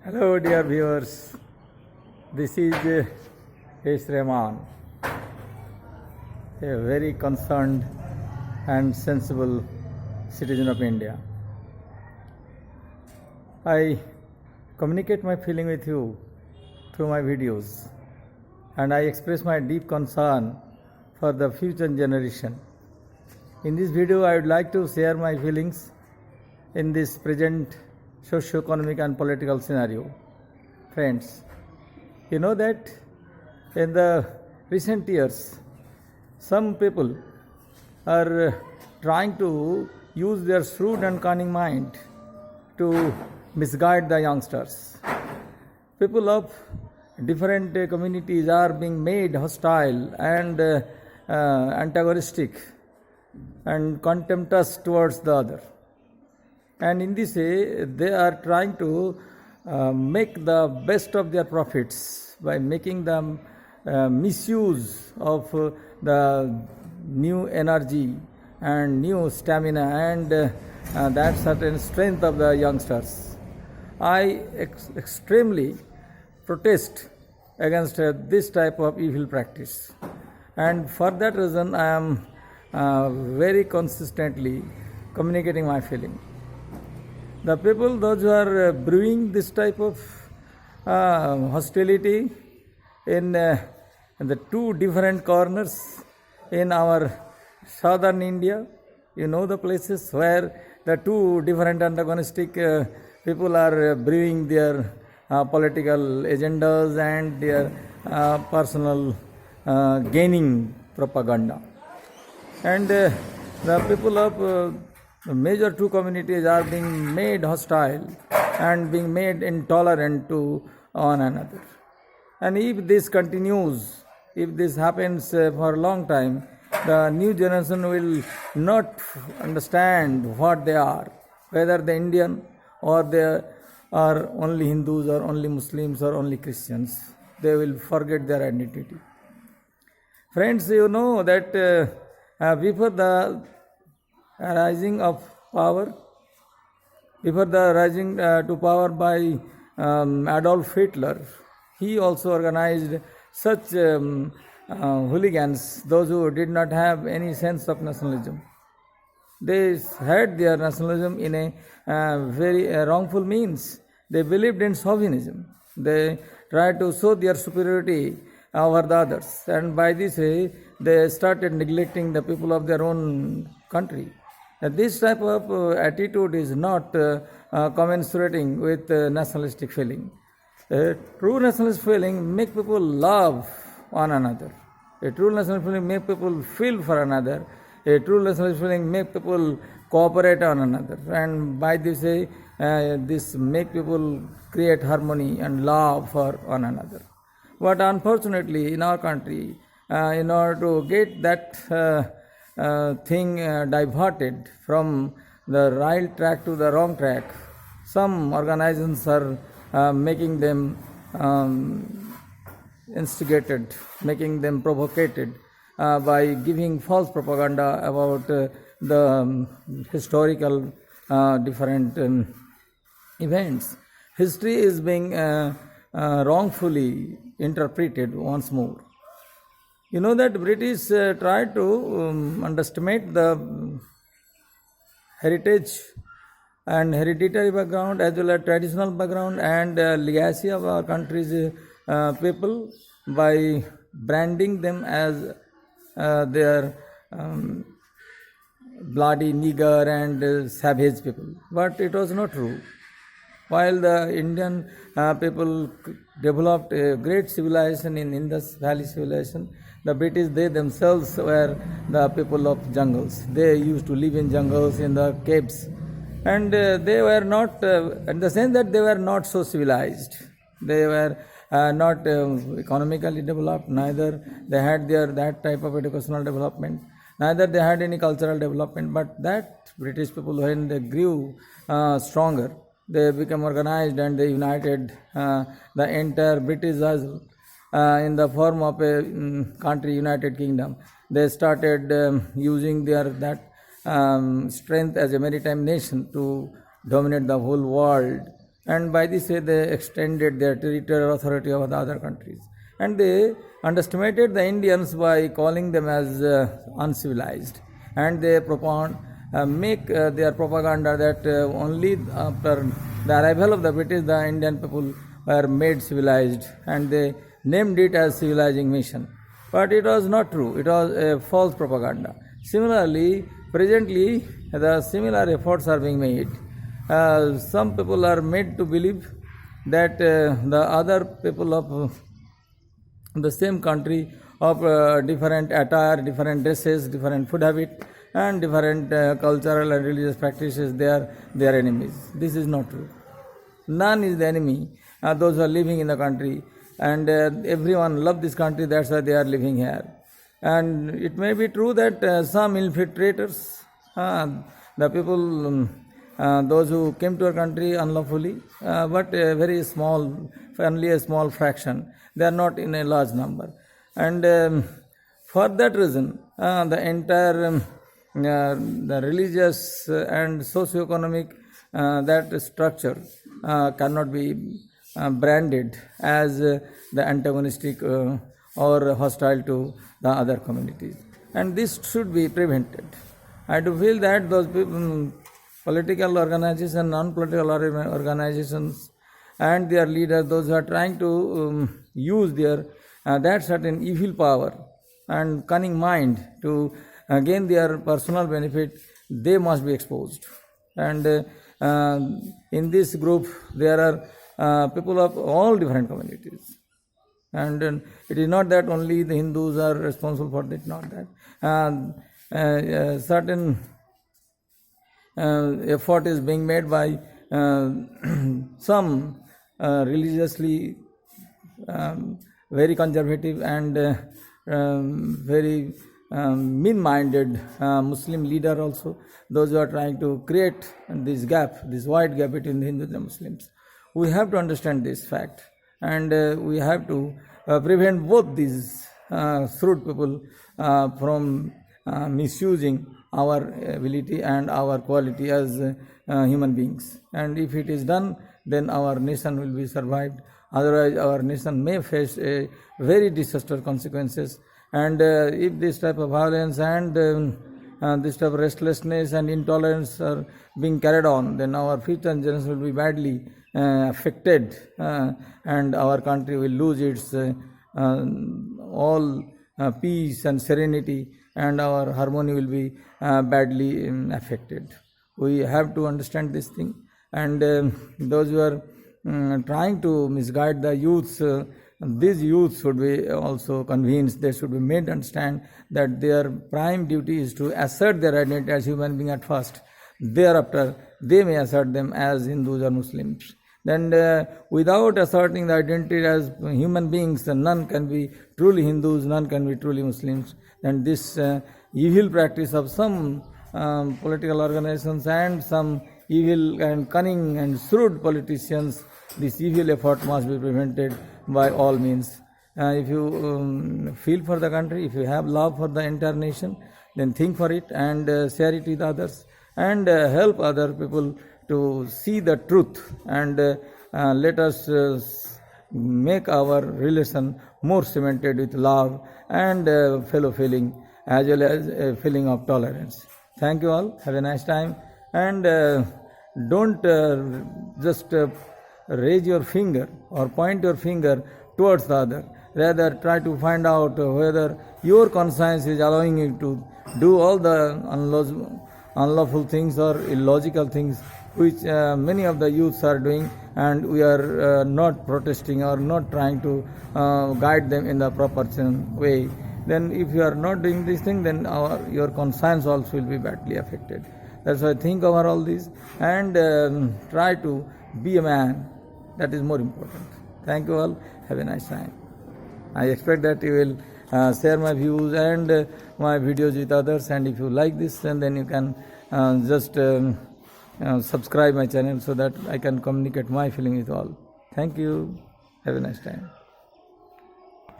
Hello, dear viewers. This is H. Rahman, a very concerned and sensible citizen of India. I communicate my feeling with you through my videos, and I express my deep concern for the future generation. In this video, I would like to share my feelings in this present socio-economic and political scenario. Friends, you know that in the recent years, some people are trying to use their shrewd and cunning mind to misguide the youngsters. People of different communities are being made hostile and antagonistic and contemptuous towards the other. And in this way, they are trying to make the best of their profits by making them misuse of the new energy and new stamina and that certain strength of the youngsters. I extremely protest against this type of evil practice, and for that reason I am very consistently communicating my feeling. The people, those who are brewing this type of hostility in the two different corners in our southern India, you know the places where the two different antagonistic people are brewing their political agendas and their personal gaining propaganda. And the people of the major two communities are being made hostile and being made intolerant to one another. And if this continues, if this happens for a long time, the new generation will not understand what they are, whether they Indian or they are only Hindus or only Muslims or only Christians. They will forget their identity. Friends, you know that before the rising of power, before the rising to power by Adolf Hitler, he also organized such hooligans, those who did not have any sense of nationalism. They had their nationalism in a very wrongful means. They believed in chauvinism. They tried to show their superiority over the others, and by this way they started neglecting the people of their own country. This type of attitude is not commensurating with nationalistic feeling. True nationalist feeling make people love one another. A true nationalist feeling make people feel for another. A true nationalist feeling make people cooperate on another. And by this way, this make people create harmony and love for one another. But unfortunately, in our country, in order to get that thing diverted from the right track to the wrong track, some organizations are making them instigated, making them provocated by giving false propaganda about the historical different events. History is being wrongfully interpreted once more. You know that British tried to underestimate the heritage and hereditary background as well as traditional background and legacy of our country's people by branding them as their bloody nigger and savage people. But it was not true. While the Indian people developed a great civilization in Indus Valley civilization, the British, they themselves were the people of jungles. They used to live in jungles, in the caves. And they were not, in the sense that they were not so civilized. They were not economically developed, neither they had that type of educational development, neither they had any cultural development. But that British people, when they grew stronger, they became organized and they united the entire British as in the form of a country, United Kingdom. They started using that strength as a maritime nation to dominate the whole world and by this way they extended their territorial authority over the other countries. And they underestimated the Indians by calling them as uncivilized, and they make their propaganda that only after the arrival of the British the Indian people were made civilized, and they named it as civilizing mission. But it was not true, it was a false propaganda. Similarly, presently the similar efforts are being made. Some people are made to believe that the other people of the same country of different attire, different dresses, different food habit, and different cultural and religious practices, they are their enemies. This is not true. None is the enemy. Those who are living in the country, and everyone love this country, that's why they are living here. And it may be true that some infiltrators, the people, those who came to our country unlawfully, but a very small, only a small fraction. They are not in a large number. And for that reason, the entire the religious and socio-economic that structure cannot be branded as the antagonistic or hostile to the other communities. And this should be prevented. I do feel that those people, political organizations, non-political organizations, and their leaders, those who are trying to use their that certain evil power and cunning mind to gain their personal benefit, they must be exposed. And in this group, there are people of all different communities. And it is not that only the Hindus are responsible for it, not that. Certain effort is being made by some religiously very conservative and very mean-minded Muslim leader also, those who are trying to create this gap, this wide gap between the Hindus and Muslims. We have to understand this fact, and we have to prevent both these shrewd people from misusing our ability and our quality as human beings. And if it is done, then our nation will be survived. Otherwise, our nation may face a very disastrous consequences. And if this type of violence and this type of restlessness and intolerance are being carried on, then our future generations will be badly affected, and our country will lose its all peace and serenity, and our harmony will be badly affected. We have to understand this thing, and those who are trying to misguide the youths, these youths should be also convinced, they should be made to understand that their prime duty is to assert their identity as human being at first. Thereafter, they may assert them as Hindus or Muslims. Then without asserting the identity as human beings, none can be truly Hindus, none can be truly Muslims. And this evil practice of some political organizations and some evil and cunning and shrewd politicians, this evil effort must be prevented by all means. If you feel for the country, if you have love for the entire nation, then think for it and share it with others, and help other people to see the truth, and let us make our relation more cemented with love and fellow feeling, as well as a feeling of tolerance. Thank you all. Have a nice time, and don't just raise your finger or point your finger towards the other. Rather, try to find out whether your conscience is allowing you to do all the unlawful things or illogical things which many of the youths are doing, and we are not protesting or not trying to guide them in the proper way. Then if you are not doing this thing, then your conscience also will be badly affected. That's why think over all this and try to be a man. That is more important. Thank you all. Have a nice time. I expect that you will share my views and my videos with others, and if you like this, then you can just subscribe my channel so that I can communicate my feeling with all. Thank you. Have a nice time.